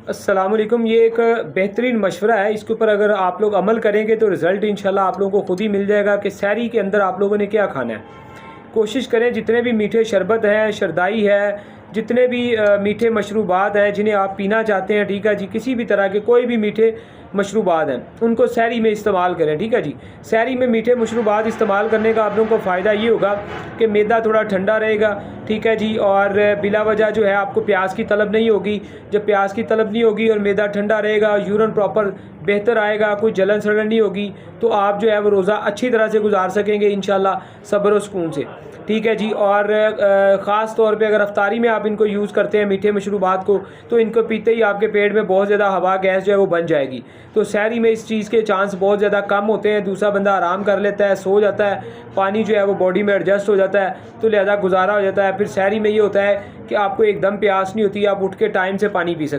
अस्सलामुअलैकुम। ये एक बेहतरीन मशवरा है। इसके ऊपर अगर आप लोग अमल करेंगे तो रिज़ल्ट इंशाल्लाह आप लोगों को ख़ुद ही मिल जाएगा कि सहरी के अंदर आप लोगों ने क्या खाना है। कोशिश करें जितने भी मीठे शरबत हैं, शरदाई है, जितने भी मीठे मशरूबात हैं जिन्हें आप पीना चाहते हैं, ठीक है जी, किसी भी तरह के कोई भी मीठे मशरूबात हैं उनको सहरी में इस्तेमाल करें, ठीक है जी। सहरी में मीठे मशरूबात इस्तेमाल करने का आप लोगों को फ़ायदा ये होगा कि मैदा थोड़ा ठंडा रहेगा, ठीक है जी, और बिला वजह जो है आपको प्यास की तलब नहीं होगी। जब प्यास की तलब नहीं होगी और मैदा ठंडा रहेगा, यूरिन प्रॉपर बेहतर आएगा, कोई जलन सड़न नहीं होगी, तो आप जो है वो रोज़ा अच्छी तरह से गुजार सकेंगे इंशाल्लाह सब्र और सुकून से, ठीक है जी। और ख़ास तौर पे अगर अफ्तारी में आप इनको यूज़ करते हैं मीठे मशरूबात को, तो इनको पीते ही आपके पेट में बहुत ज़्यादा हवा गैस जो है वो बन जाएगी। तो सहरी में इस चीज़ के चांस बहुत ज़्यादा कम होते हैं। दूसरा बंदा आराम कर लेता है, सो जाता है, पानी जो है वो बॉडी में एडजस्ट हो जाता है, तो लिहाजा गुजारा हो जाता है। फिर सहरी में ये होता है कि आपको एकदम प्यास नहीं होती, आप उठ के टाइम से पानी पी सकते हैं।